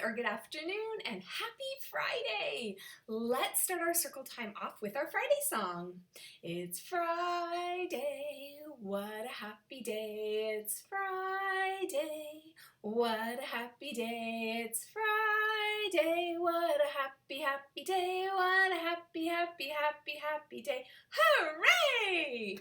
or good afternoon, and happy Friday! Let's start our circle time off with our Friday song. It's Friday, what a happy day. It's Friday, what a happy day. It's Friday, what a happy, happy day. What a happy, happy, happy, happy day. Hooray!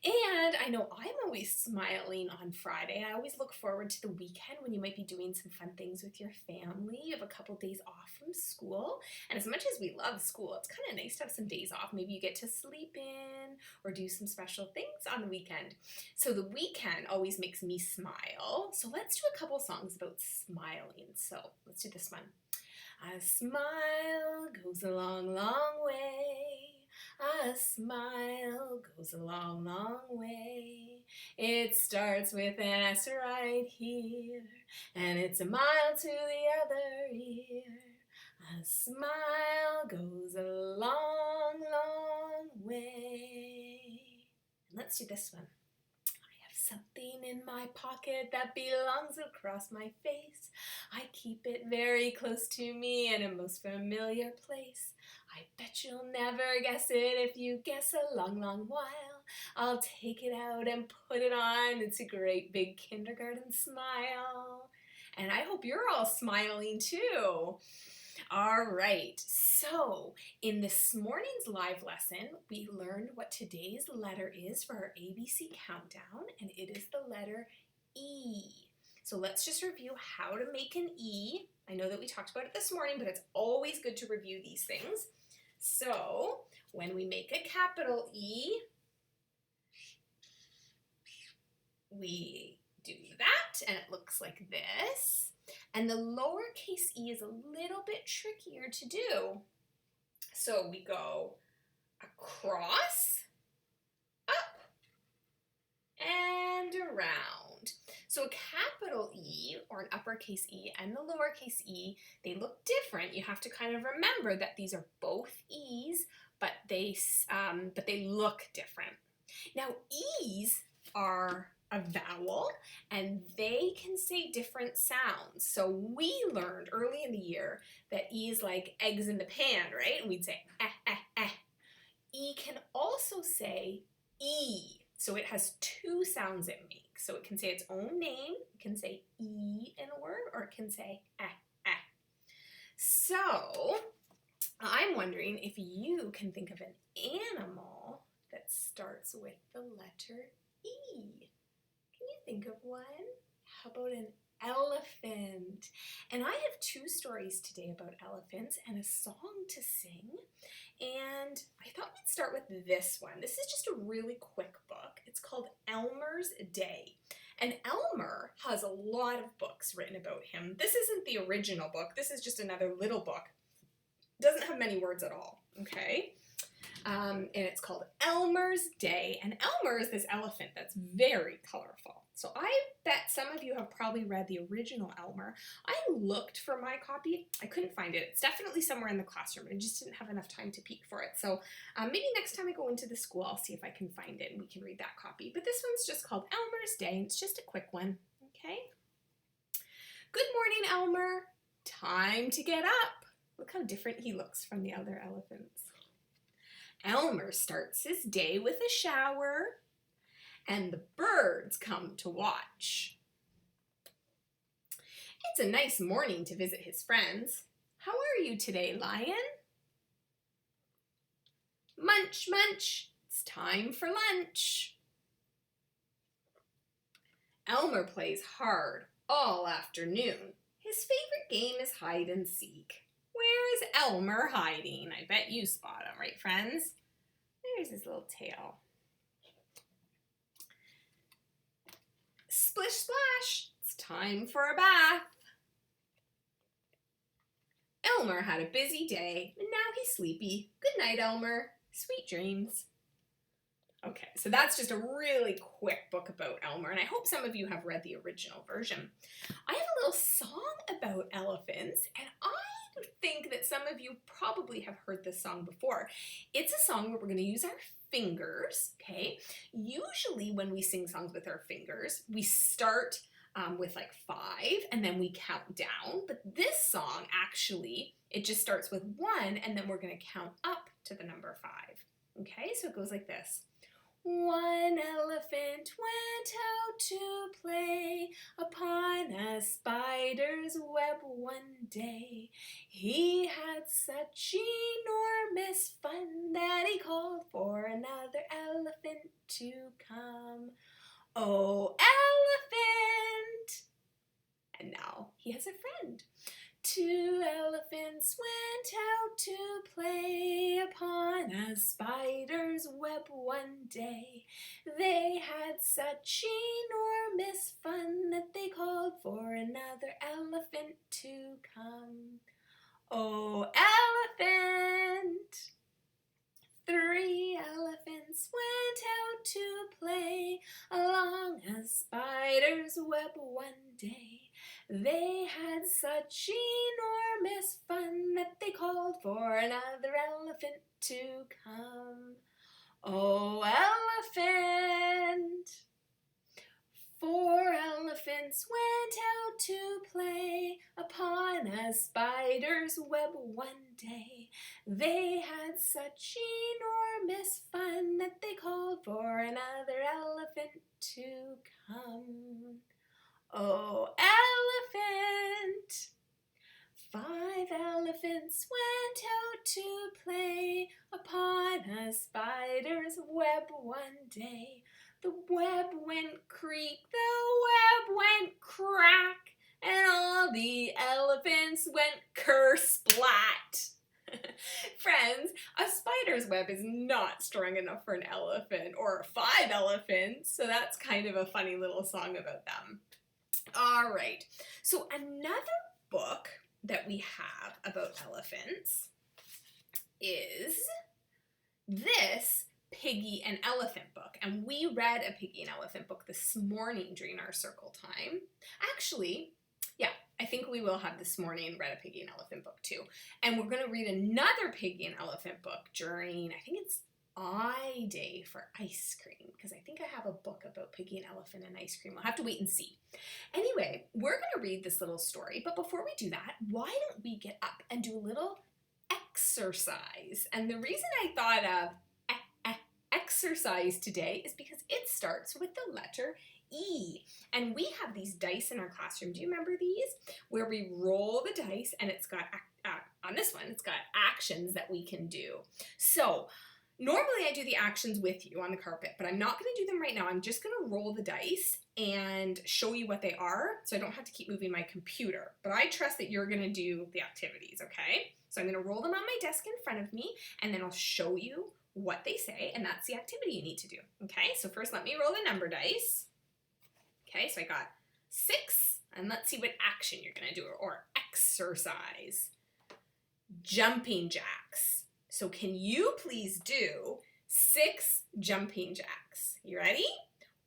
And I know I'm always smiling on Friday. I always look forward to the weekend when you might be doing some fun things with your family. You have a couple days off from school. And as much as we love school, it's kind of nice to have some days off. Maybe you get to sleep in or do some special things on the weekend. So the weekend always makes me smile. So let's do a couple songs about smiling. So let's do this one. A smile goes a long, long way. A smile goes a long, long way. It starts with an S right here, and it's a mile to the other ear. A smile goes a long, long way. And let's do this one. Something in my pocket that belongs across my face. I keep it very close to me in a most familiar place. I bet you'll never guess it if you guess a long, long while. I'll take it out and put it on. It's a great big kindergarten smile. And I hope you're all smiling too. All right, so in this morning's live lesson, we learned what today's letter is for our ABC countdown, and it is the letter E. So let's just review how to make an E. I know that we talked about it this morning, but it's always good to review these things. So when we make a capital E, we do that, and it looks like this. And the lowercase e is a little bit trickier to do. So we go across, up, and around. So a capital E, or an uppercase E, and the lowercase e, they look different. You have to kind of remember that these are both E's, but they look different. Now, E's are a vowel, and they can say different sounds. So we learned early in the year that E is like eggs in the pan, right? And we'd say eh, eh, eh. E can also say E. So it has two sounds it makes. So it can say its own name, it can say E in a word, or it can say eh, eh. So I'm wondering if you can think of an animal that starts with the letter E. Can you think of one? How about an elephant? And I have two stories today about elephants and a song to sing. And I thought we'd start with this one. This is just a really quick book. It's called Elmer's Day. And Elmer has a lot of books written about him. This isn't the original book. This is just another little book. It doesn't have many words at all, okay? And it's called Elmer's Day. And Elmer is this elephant that's very colorful. So I bet some of you have probably read the original Elmer. I looked for my copy. I couldn't find it. It's definitely somewhere in the classroom. I just didn't have enough time to peek for it. So maybe next time I go into the school, I'll see if I can find it and we can read that copy. But this one's just called Elmer's Day, and it's just a quick one, okay? Good morning, Elmer. Time to get up. Look how different he looks from the other elephants. Elmer starts his day with a shower, and the birds come to watch. It's a nice morning to visit his friends. How are you today, Lion? Munch, munch, it's time for lunch. Elmer plays hard all afternoon. His favorite game is hide and seek. Where is Elmer hiding? I bet you spot him, right, friends? There's his little tail. Splish splash, it's time for a bath. Elmer had a busy day, and now he's sleepy. Good night, Elmer. Sweet dreams. Okay, so that's just a really quick book about Elmer, and I hope some of you have read the original version. I have a little song about elephants, and I think that some of you probably have heard this song before. It's a song where we're going to use our fingers, okay? Usually when we sing songs with our fingers, we start with like 5, and then we count down. But this song, actually, it just starts with 1, and then we're going to count up to the number 5. Okay, so it goes like this. One elephant went out to play upon a spider's web one day. He had such enormous fun that he called for another elephant to come. Oh, elephant! And now he has a friend. 2 elephants went out to play upon a spider's web one day. They had such enormous fun that they called for another elephant to come. Oh, elephant! 3 elephants went out to play along a spider's web one day. They had such enormous fun that they called for another elephant to come. Oh, elephant! 4 elephants went out to play upon a spider's web one day. They had such enormous fun that they called for another elephant to come. Oh, elephant! 5 elephants went out to play upon a spider's web one day. The web went creak, the web went crack, and all the elephants went kersplat. Friends, a spider's web is not strong enough for an elephant or 5 elephants, so that's kind of a funny little song about them. All right, so another book that we have about elephants is this Piggy and Elephant book, and we read a Piggy and Elephant book this morning during our circle time. Actually, yeah, I think we will have this morning read a Piggy and Elephant book too, and we're going to read another Piggy and Elephant book during, I think it's I Day for ice cream, because I think I have a book about Piggy and Elephant and ice cream. We'll have to wait and see. Anyway, we're going to read this little story, but before we do that, why don't we get up and do a little exercise? And the reason I thought of exercise today is because it starts with the letter E. And we have these dice in our classroom. Do you remember these? Where we roll the dice, and it's got, on this one, it's got actions that we can do. So, normally I do the actions with you on the carpet, but I'm not going to do them right now. I'm just going to roll the dice and show you what they are, so I don't have to keep moving my computer. But I trust that you're going to do the activities, okay? So I'm going to roll them on my desk in front of me, and then I'll show you what they say, and that's the activity you need to do. Okay, so first let me roll the number dice. Okay, so I got 6, and let's see what action you're going to do, or exercise. Jumping jacks. So can you please do 6 jumping jacks? You ready?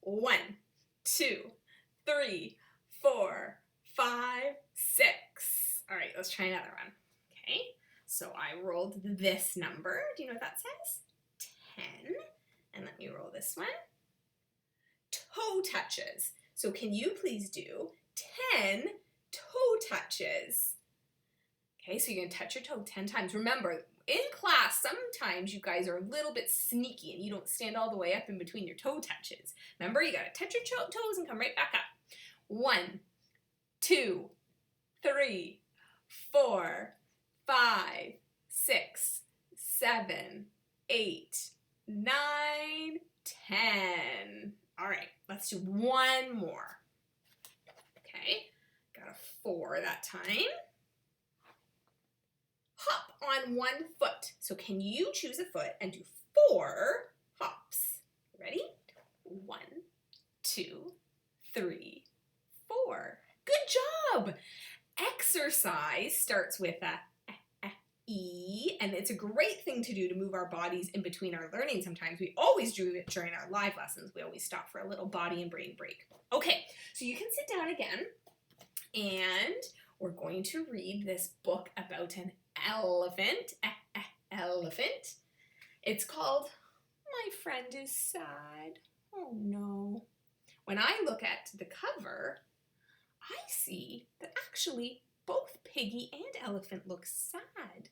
1, 2, 3, 4, 5, 6. All right, let's try another one. Okay, so I rolled this number. Do you know what that says? 10. And let me roll this one. Toe touches. So can you please do 10 toe touches? Okay, so you're going to touch your toe 10 times. Remember, in class, sometimes you guys are a little bit sneaky and you don't stand all the way up in between your toe touches. Remember, you got to touch your toes and come right back up. 1, 2, 3, 4, 5, 6, 7, 8, 9, 10. All right, let's do one more. Okay, got a 4 that time. Hop on 1 foot. So can you choose a foot and do 4 hops? Ready? 1, 2, 3, 4. Good job! Exercise starts with a E, and it's a great thing to do to move our bodies in between our learning sometimes. We always do it during our live lessons. We always stop for a little body and brain break. Okay, so you can sit down again, and we're going to read this book about an elephant. Elephant. It's called My Friend is Sad. Oh no. When I look at the cover, I see that actually both Piggy and Elephant look sad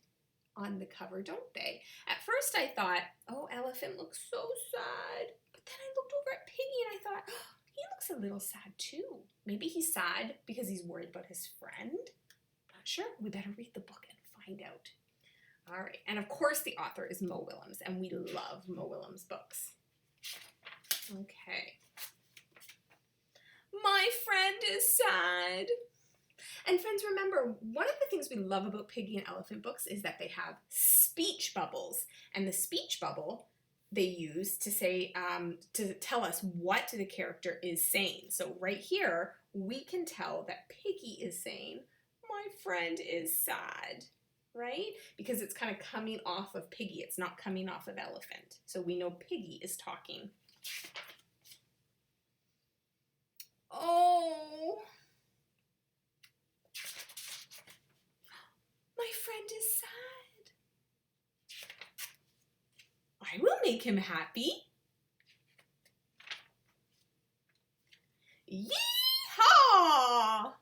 on the cover, don't they? At first I thought, oh, Elephant looks so sad. But then I looked over at Piggy and I thought, oh, he looks a little sad too. Maybe he's sad because he's worried about his friend. Not sure. We better read the book and find out. All right. And of course the author is Mo Willems, and we love Mo Willems books. Okay. My friend is sad. And friends, remember, one of the things we love about Piggy and Elephant books is that they have speech bubbles. And the speech bubble they use to say, to tell us what the character is saying. So right here, we can tell that Piggy is saying, my friend is sad, right? Because it's kind of coming off of Piggy. It's not coming off of Elephant. So we know Piggy is talking. Oh, my friend is sad. I will make him happy. Yee-haw!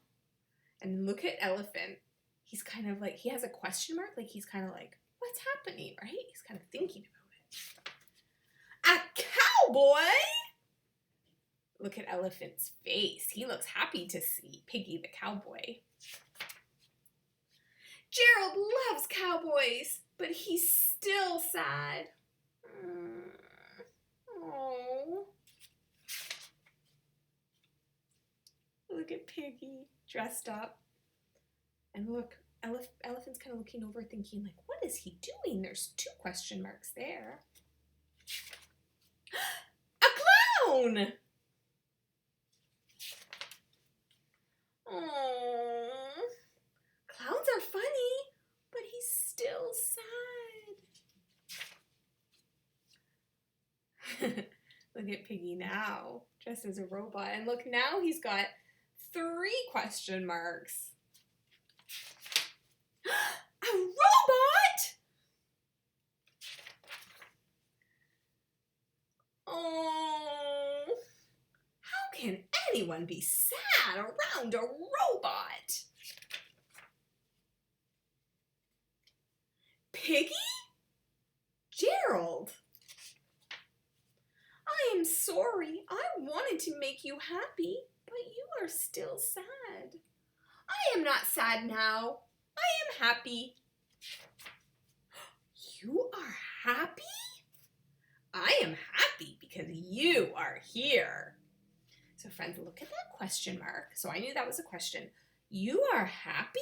And look at Elephant. He's kind of like, he has a question mark. Like he's kind of like, what's happening, right? He's kind of thinking about it. A cowboy? Look at Elephant's face. He looks happy to see Piggy the cowboy. Gerald loves cowboys, but he's still sad. Oh. Look at Piggy dressed up. And look, Elephant's kind of looking over thinking like, what is he doing? There's 2 question marks there. A clown! Oh, clowns are funny, but he's still sad. Look at Piggy now, dressed as a robot. And look, now he's got 3 question marks. A robot? Oh, how can anyone be sad around a robot? Piggy? Gerald? I am sorry. I wanted to make you happy, but you are still sad. I am not sad now. I am happy. You are happy? I am happy because you are here. So friends, look at that question mark. So I knew that was a question. You are happy?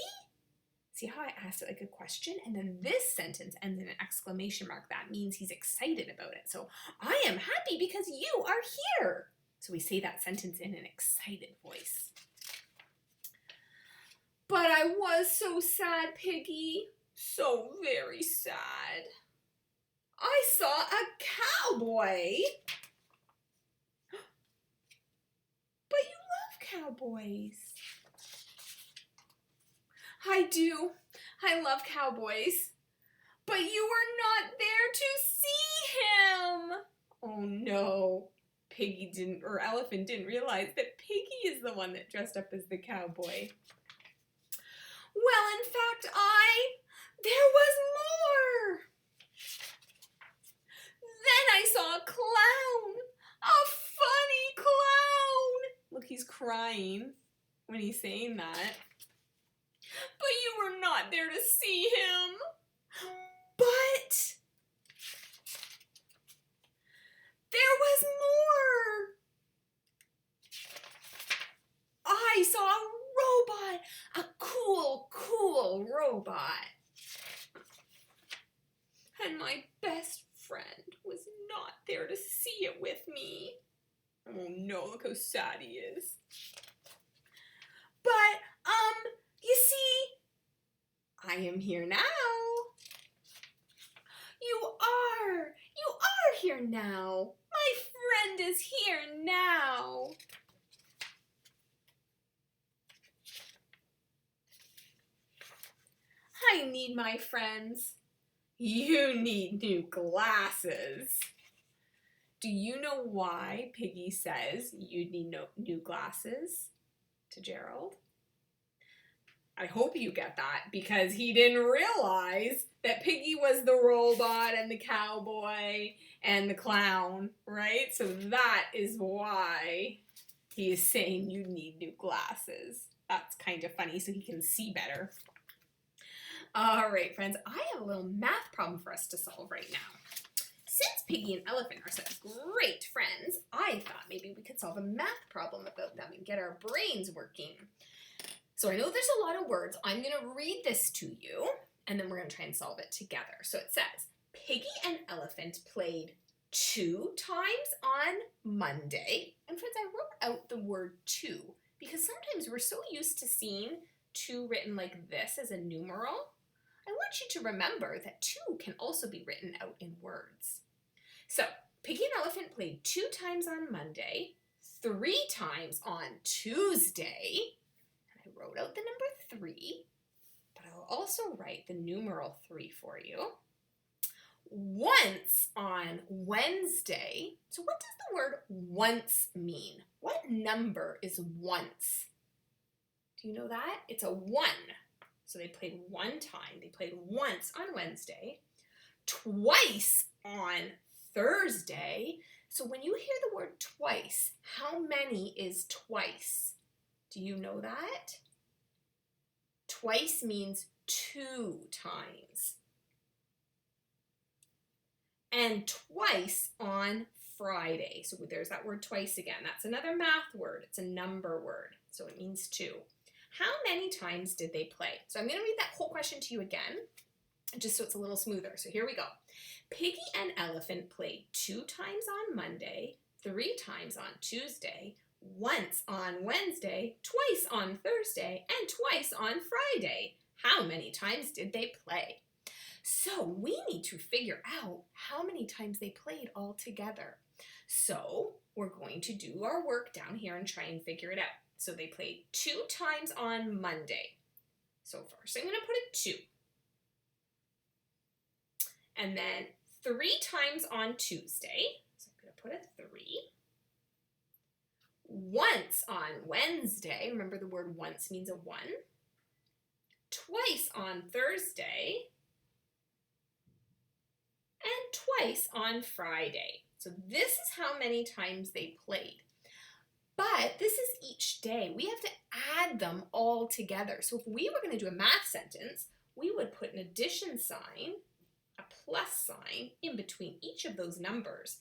See how I asked it like a question? And then this sentence ends in an exclamation mark. That means he's excited about it. So I am happy because you are here. So we say that sentence in an excited voice. But I was so sad, Piggy. So very sad. I saw a cowboy. But you love cowboys. I do. I love cowboys. But you were not there to see him. Oh no. Piggy didn't, or Elephant didn't realize that Piggy is the one that dressed up as the cowboy. Well, in fact, there was more. Then I saw a clown. A funny clown. Look, he's crying when he's saying that. But you were not there to see him. But there was more. I saw a robot, a cool robot. And my best friend was not there to see it with me. Oh no, look how sad he is. But, you see, I am here now. You are here now. My friend is here now. I need my friends. You need new glasses. Do you know why Piggy says you need new glasses? to Gerald. I hope you get that, because he didn't realize that Piggy was the robot and the cowboy and the clown, right? So that is why he is saying you need new glasses. That's kind of funny, so he can see better. All right, friends, I have a little math problem for us to solve right now. Since Piggy and Elephant are such great friends, I thought maybe we could solve a math problem about them and get our brains working. So I know there's a lot of words. I'm going to read this to you, and then we're going to try and solve it together. So it says, Piggy and Elephant played 2 times on Monday. And friends, I wrote out the word 2 because sometimes we're so used to seeing 2 written like this as a numeral. I want you to remember that 2 can also be written out in words. So Piggy and Elephant played 2 times on Monday, 3 times on Tuesday. I wrote out the number 3, but I'll also write the numeral 3 for you. Once on Wednesday. So what does the word once mean? What number is once? Do you know that? It's a 1. So they played 1 time. They played once on Wednesday, twice on Thursday. So when you hear the word twice, how many is twice? Do you know that? Twice means 2 times. And twice on Friday. So there's that word twice again. That's another math word. It's a number word. So it means 2. How many times did they play? So I'm going to read that whole question to you again, just so it's a little smoother. So here we go. Piggy and Elephant played 2 times on Monday, 3 times on Tuesday, once on Wednesday, twice on Thursday, and twice on Friday. How many times did they play? So we need to figure out how many times they played all together. So we're going to do our work down here and try and figure it out. So they played 2 times on Monday. So first I'm going to put a 2. And then 3 times on Tuesday. So I'm going to put a 3. Once on Wednesday. Remember the word once means a 1. Twice on Thursday. And twice on Friday. So this is how many times they played. But this is each day. We have to add them all together. So if we were going to do a math sentence, we would put an addition sign, a plus sign, in between each of those numbers.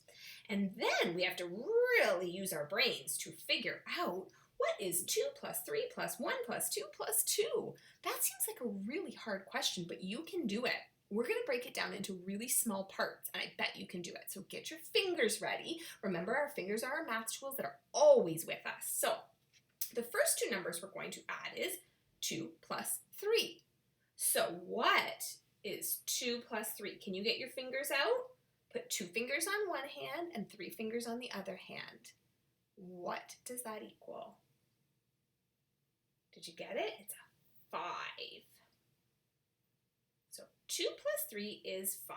And then we have to really use our brains to figure out what is 2 plus 3 plus 1 plus 2 plus 2. That seems like a really hard question, but you can do it. We're going to break it down into really small parts, and I bet you can do it. So get your fingers ready. Remember, our fingers are our math tools that are always with us. So the first 2 numbers we're going to add is 2 plus 3. So what is 2 plus 3? Can you get your fingers out? Put 2 fingers on one hand and 3 fingers on the other hand. What does that equal? Did you get it? It's a 5. So 2 plus 3 is 5.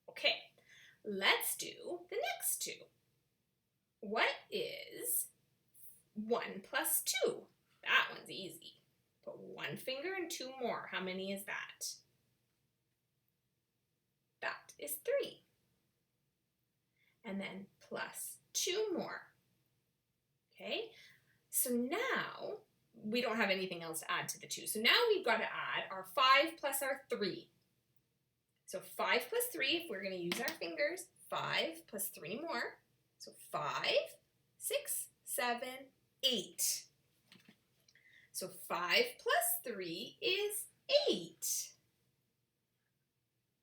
Okay, let's do the next 2. What is 1 plus 2? That one's easy. Put 1 finger and 2 more. How many is that? That is 3. And then plus 2 more. Okay, so now we don't have anything else to add to the 2. So now we've got to add our 5 plus our 3. So 5 plus 3, if we're going to use our fingers, 5 plus 3 more. So 5, 6, 7, 8. So 5 plus 3 is 8.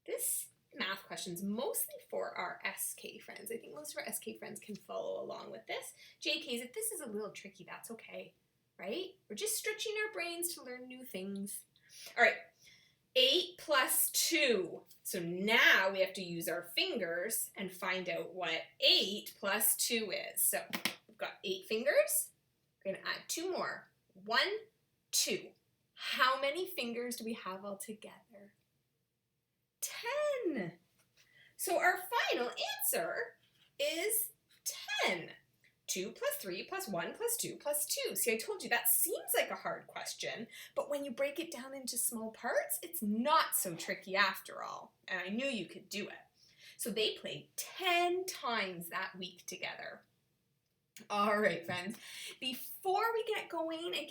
This math question is mostly for our SK friends. I think most of our SK friends can follow along with this. JKs, if this is a little tricky, that's okay, right? We're just stretching our brains to learn new things. All right, 8 plus 2. So now we have to use our fingers and find out what 8 plus 2 is. So we've got 8 fingers. We're going to add 2 more. 1, 2. How many fingers do we have all together? 10. So our final answer is 10. 2 plus 3 plus 1 plus 2 plus 2. See, I told you that seems like a hard question, but when you break it down into small parts, it's not so tricky after all. And I knew you could do it. So they played 10 times that week together. All right, friends, before we get going and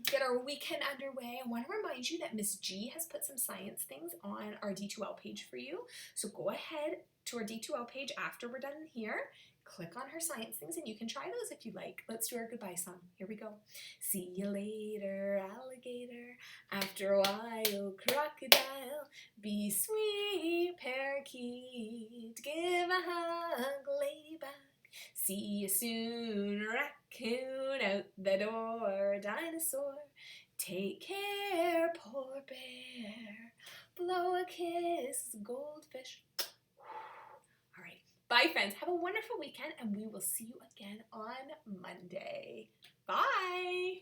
get our weekend underway, I want to remind you that Miss G has put some science things on our D2L page for you. So go ahead to our D2L page after we're done here. Click on her science things and you can try those if you like. Let's do our goodbye song. Here we go. See you later, alligator. After a while, crocodile. Be sweet, parakeet. Give a hug, ladybug. See you soon, raccoon, out the door, dinosaur. Take care, poor bear. Blow a kiss, goldfish. All right, bye friends. Have a wonderful weekend and we will see you again on Monday. Bye.